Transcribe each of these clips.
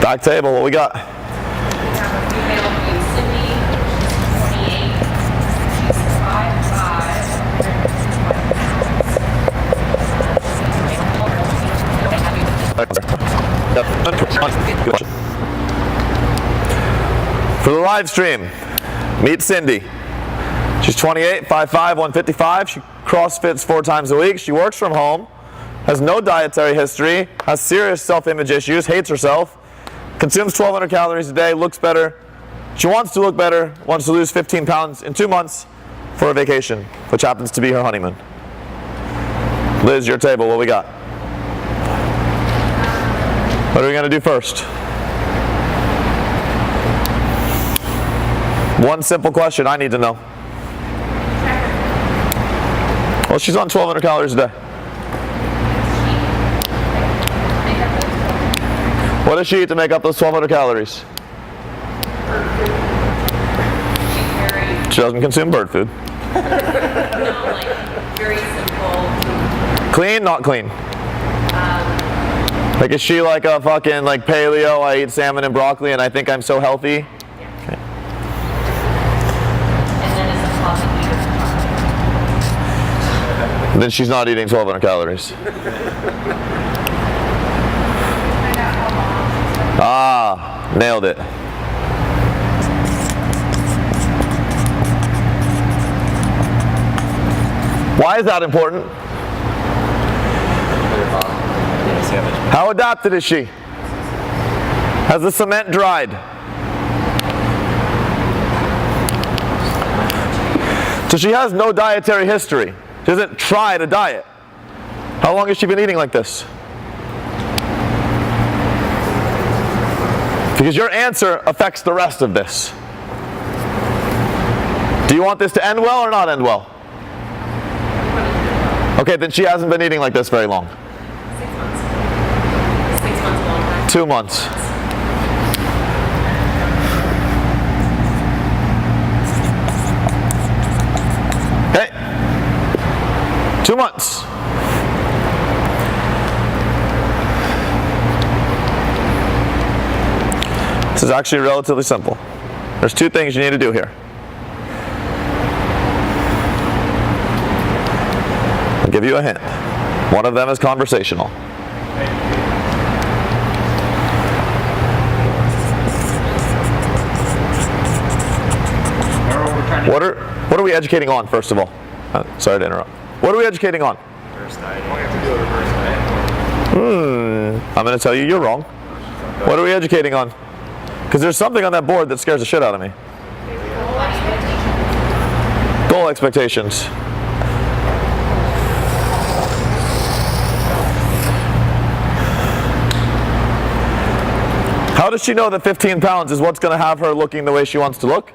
Back table, what we got? We have a female named Cindy. She's 28. She's 5'5". For the live stream, meet Cindy. She's 28, 5'5", 155. She CrossFits 4 times a week. She works from home, has no dietary history, has serious self-image issues, hates herself, consumes 1,200 calories a day, looks better. She wants to look better, wants to lose 15 pounds in 2 months for a vacation, which happens to be her honeymoon. Liz, your table, what we got? What are we going to do first? One simple question I need to know. Well, she's on 1,200 calories a day. What does she eat to make up those 1,200 calories? She doesn't consume bird food. No, like very simple. Clean, not clean. Like, is she like a fucking like paleo? I eat salmon and broccoli, and I think I'm so healthy. Yeah. Okay. And then is a coffee eater. Then she's not eating 1,200 calories. Ah, nailed it. Why is that important? How adapted is she? Has the cement dried? So she has no dietary history. She hasn't tried a diet. How long has she been eating like this? Because your answer affects the rest of this. Do you want this to end well or not end well? Okay, then she hasn't been eating like this very long. 6 months. 6 months longer. 2 months. Okay. 2 months. This is actually relatively simple. There's 2 things you need to do here. I'll give you a hint. One of them is conversational. What are we educating on, first of all? Sorry to interrupt. What are we educating on? Reverse diet. You have to do a reverse diet. I'm going to tell you you're wrong. What are we educating on? Because there's something on that board that scares the shit out of me. Goal expectations. How does she know that 15 pounds is what's going to have her looking the way she wants to look?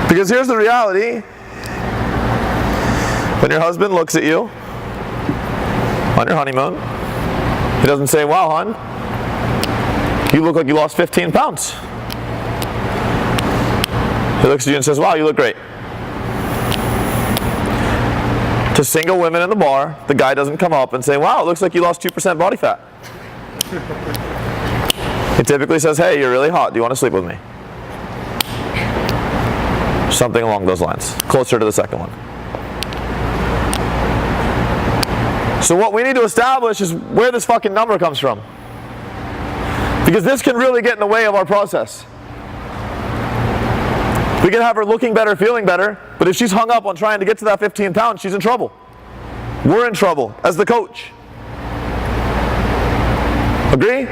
Because here's the reality. When your husband looks at you on your honeymoon, he doesn't say, "Wow, hon, you look like you lost 15 pounds." He looks at you and says, "Wow, you look great." To single women in the bar, the guy doesn't come up and say, "Wow, it looks like you lost 2% body fat." He typically says, "Hey, you're really hot. Do you want to sleep with me?" Something along those lines. Closer to the second one. So what we need to establish is where this fucking number comes from. Because this can really get in the way of our process. We can have her looking better, feeling better, but if she's hung up on trying to get to that 15 pounds, she's in trouble. We're in trouble as the coach. Agree?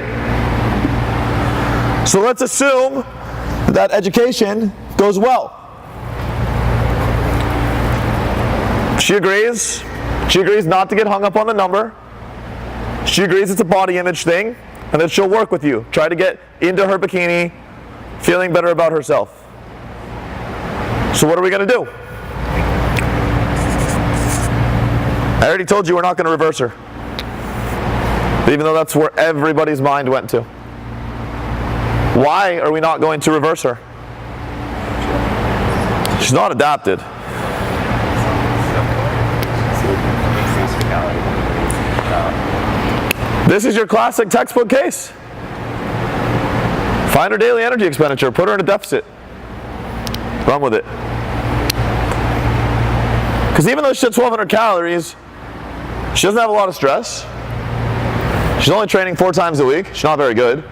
So let's assume that education goes well. She agrees. She agrees not to get hung up on the number. She agrees it's a body image thing, and that she'll work with you. Try to get into her bikini, feeling better about herself. So what are we going to do? I already told you we're not going to reverse her. Even though that's where everybody's mind went to. Why are we not going to reverse her? She's not adapted. This is your classic textbook case. Find her daily energy expenditure, put her in a deficit. Run with it. Because even though she's at 1,200 calories, she doesn't have a lot of stress. She's only training 4 times a week. She's not very good.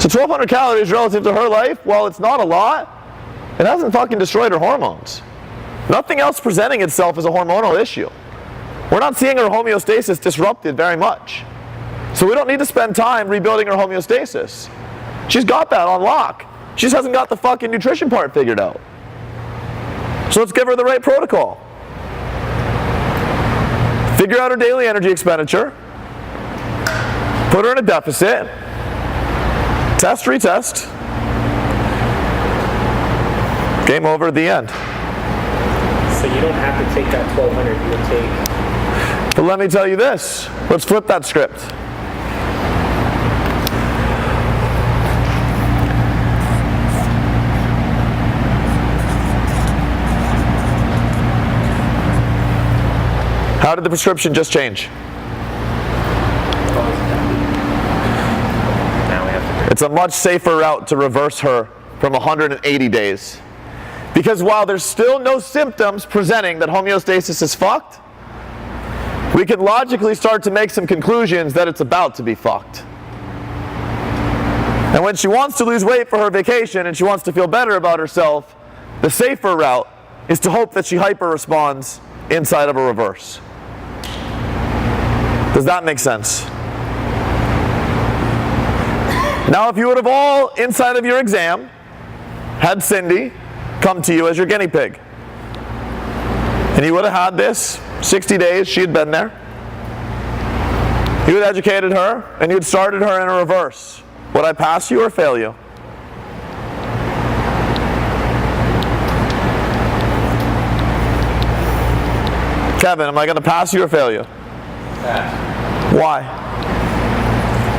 So 1,200 calories relative to her life, while it's not a lot, it hasn't fucking destroyed her hormones. Nothing else presenting itself as a hormonal issue. We're not seeing her homeostasis disrupted very much. So we don't need to spend time rebuilding her homeostasis. She's got that on lock. She just hasn't got the fucking nutrition part figured out. So let's give her the right protocol. Figure out her daily energy expenditure. Put her in a deficit. Test, retest. Game over at the end. So you don't have to take that 1,200, you would take... But let me tell you this. Let's flip that script. How did the prescription just change? Now we have to. It's a much safer route to reverse her from 180 days. Because while there's still no symptoms presenting that homeostasis is fucked, we can logically start to make some conclusions that it's about to be fucked. And when she wants to lose weight for her vacation and she wants to feel better about herself, the safer route is to hope that she hyper-responds inside of a reverse. Does that make sense? Now, if you would have all, inside of your exam, had Cindy come to you as your guinea pig, and you would have had this 60 days, she had been there, you had educated her, and you had started her in a reverse, would I pass you or fail you? Kevin, am I going to pass you or fail you? Pass. Why?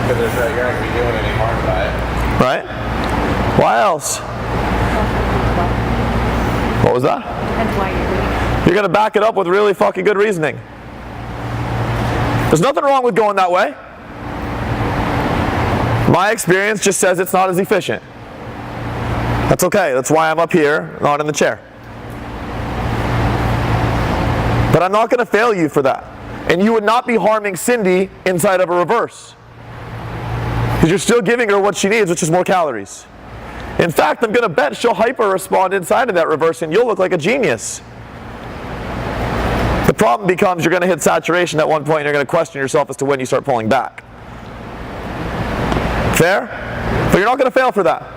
Because you're not going to be doing any harm by it. Right? Why else? What was that? Depends why you're doing it. You're going to back it up with really fucking good reasoning. There's nothing wrong with going that way. My experience just says it's not as efficient. That's okay. That's why I'm up here, not in the chair. But I'm not going to fail you for that. And you would not be harming Cindy inside of a reverse. Because you're still giving her what she needs, which is more calories. In fact, I'm going to bet she'll hyper-respond inside of that reverse and you'll look like a genius. The problem becomes you're going to hit saturation at one point and you're going to question yourself as to when you start pulling back. Fair? But you're not going to fail for that.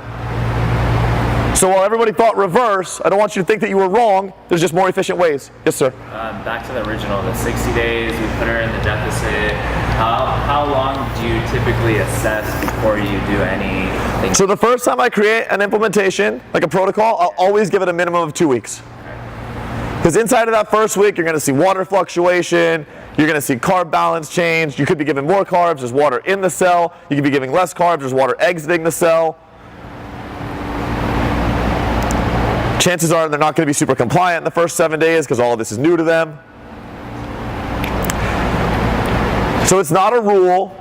So while everybody thought reverse, I don't want you to think that you were wrong. There's just more efficient ways. Yes, sir. Back to the original, the 60 days, we put her in the deficit. How long do you typically assess before you do anything? So the first time I create an implementation, like a protocol, I'll always give it a minimum of 2 weeks. Because inside of that first week, you're going to see water fluctuation, you're going to see carb balance change, you could be giving more carbs, there's water in the cell, you could be giving less carbs, there's water exiting the cell. Chances are they're not going to be super compliant in the first 7 days because all of this is new to them. So it's not a rule,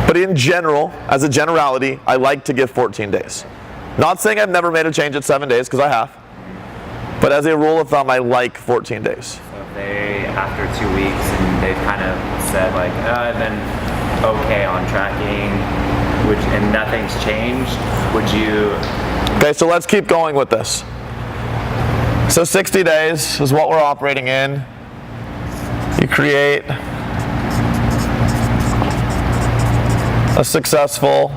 but in general, as a generality, I like to give 14 days. Not saying I've never made a change at 7 days, because I have. But as a rule of thumb, I like 14 days. So if they, after 2 weeks, and they've kind of said like, I've been okay on tracking, and nothing's changed, would you? Okay, so let's keep going with this. So 60 days is what we're operating in. You create a successful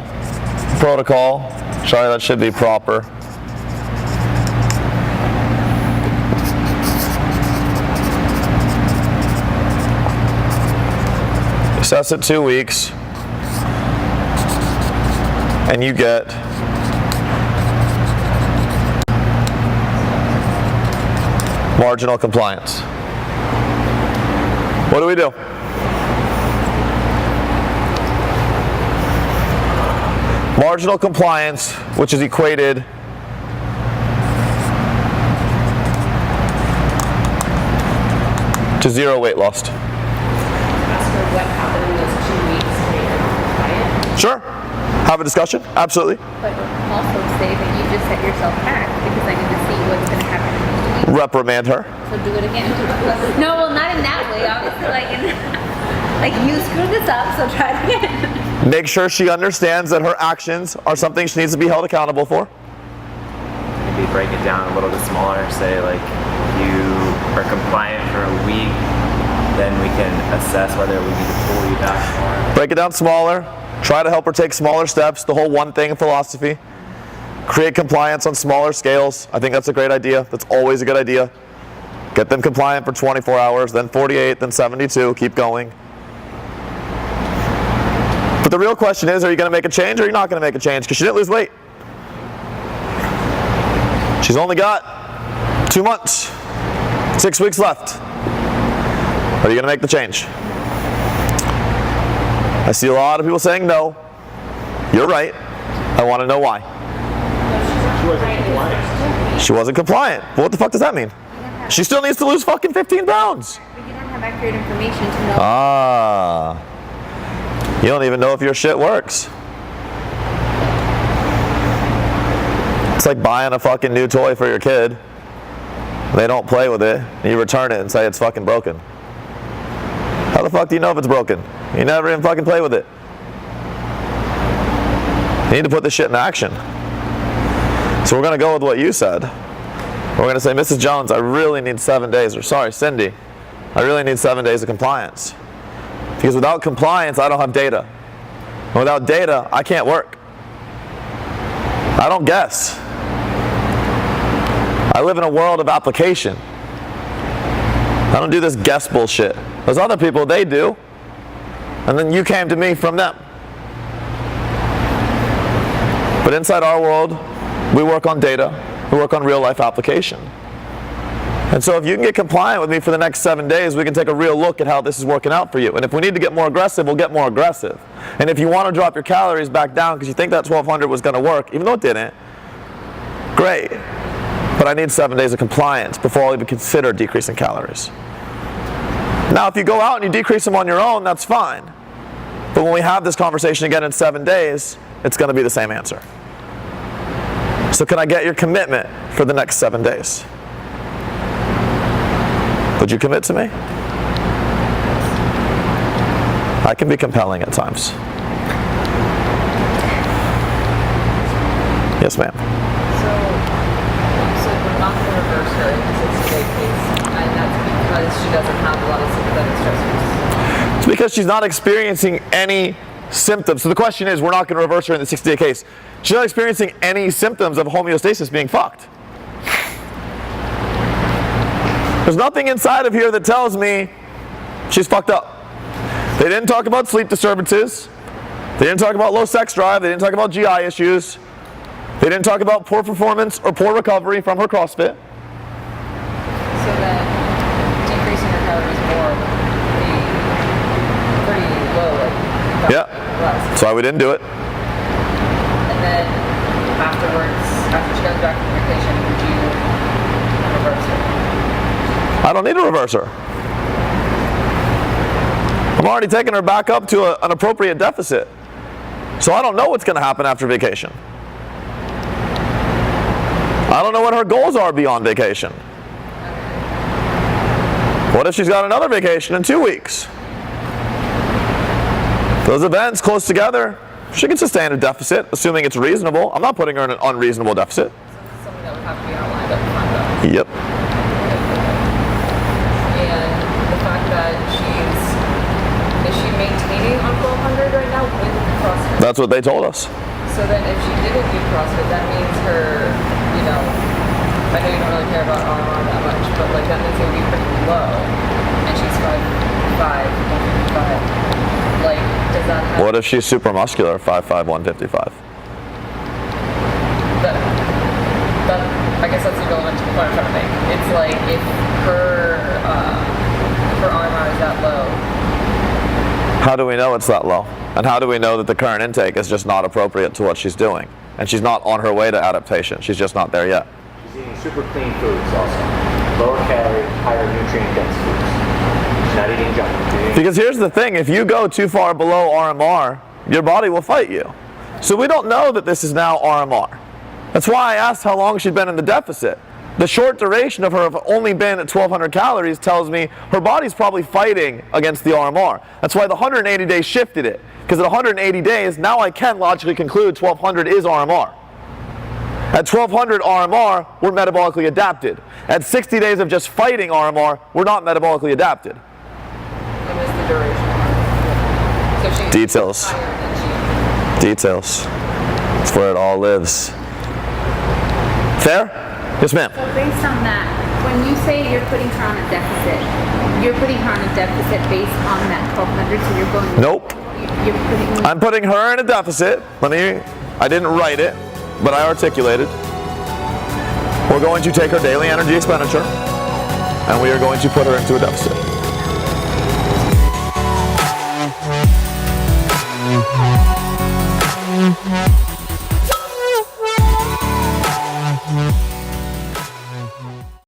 protocol. Sorry, that should be proper. Assess it 2 weeks, and you get marginal compliance. What do we do? Marginal compliance, which is equated to 0 weight loss. Ask her what happened in those 2 weeks to make her compliant. Sure. Have a discussion. Absolutely. But also say that you just set yourself back because I need to see what's going to happen in these 2 weeks. Reprimand her. So do it again. No, well, not in that way. Obviously, like you screwed this up, so try it again. Make sure she understands that her actions are something she needs to be held accountable for. Maybe break it down a little bit smaller. Say like you are compliant for a week, then we can assess whether we need to pull you back more. Break it down smaller. Try to help her take smaller steps. The whole one thing philosophy. Create compliance on smaller scales. I think that's a great idea. That's always a good idea. Get them compliant for 24 hours, then 48, then 72. Keep going. But the real question is, are you going to make a change or are you not going to make a change? Because she didn't lose weight. She's only got 2 months, 6 weeks left. Are you going to make the change? I see a lot of people saying no. You're right. I want to know why. She wasn't compliant. She wasn't compliant. But what the fuck does that mean? She still needs to lose fucking 15 pounds. But you don't have accurate information to know. Ah. You don't even know if your shit works. It's like buying a fucking new toy for your kid. They don't play with it. You return it and say it's fucking broken. How the fuck do you know if it's broken? You never even fucking play with it. You need to put this shit in action. So we're going to go with what you said. We're going to say, Mrs. Jones, I really need 7 days. Or sorry, Cindy, I really need 7 days of compliance. Because without compliance, I don't have data. And without data, I can't work. I don't guess. I live in a world of application. I don't do this guess bullshit. Those other people, they do. And then you came to me from them. But inside our world, we work on data. We work on real life application. And so if you can get compliant with me for the next 7 days, we can take a real look at how this is working out for you. And if we need to get more aggressive, we'll get more aggressive. And if you want to drop your calories back down because you think that 1200 was going to work, even though it didn't, great. But I need 7 days of compliance before I'll even consider decreasing calories. Now, if you go out and you decrease them on your own, that's fine. But when we have this conversation again in 7 days, it's going to be the same answer. So can I get your commitment for the next 7 days? Would you commit to me? I can be compelling at times. Yes, ma'am. So we're not going to reverse her in the 60-day case, and that's because she doesn't have a lot of sympathetic stressors. It's because she's not experiencing any symptoms. So the question is, we're not going to reverse her in the 60-day case. She's not experiencing any symptoms of homeostasis being fucked. There's nothing inside of here that tells me she's fucked up. They didn't talk about sleep disturbances. They didn't talk about low sex drive. They didn't talk about GI issues. They didn't talk about poor performance or poor recovery from her CrossFit. So then decreasing her calories more would be pretty low, like Yeah. less. That's why we didn't do it. And then afterwards, after she comes back from vacation, would you reverse her? I don't need to reverse her. I'm already taking her back up to an appropriate deficit. So I don't know what's going to happen after vacation. I don't know what her goals are beyond vacation. What if she's got another vacation in 2 weeks? Those events close together, she can sustain a deficit, assuming it's reasonable. I'm not putting her in an unreasonable deficit. So this is something that would have to be outlined up front, though. Yep. And the fact that is she maintaining on 1200 right now with the CrossFit? That's what they told us. So then if she didn't do CrossFit, that means her, you know, I know you don't really care about RMR that much, but like that means it would be pretty low. And she's 5'5", 155. Like, does that have... What if she's super muscular, 5'5", 155? I guess that's irrelevant to the point I'm trying to make. It's like if her RMR is that low. How do we know it's that low? And how do we know that the current intake is just not appropriate to what she's doing? And she's not on her way to adaptation. She's just not there yet. She's eating super clean foods also. Lower calorie, higher nutrient dense foods. Not eating junk food. Because here's the thing, if you go too far below RMR, your body will fight you. So we don't know that this is now RMR. That's why I asked how long she'd been in the deficit. The short duration of her have only been at 1,200 calories tells me her body's probably fighting against the RMR. That's why the 180 days shifted it. Because at 180 days, now I can logically conclude 1,200 is RMR. At 1,200 RMR, we're metabolically adapted. At 60 days of just fighting RMR, we're not metabolically adapted. What is the duration? So she's Details. higher than she. Details. That's where it all lives. Fair? Yes, ma'am. So based on that, when you say you're putting her on a deficit, you're putting her on a deficit based on that 1,200, so you're going... Nope. You're putting... I'm putting her in a deficit. I didn't write it, but I articulated. We're going to take her daily energy expenditure, and we are going to put her into a deficit.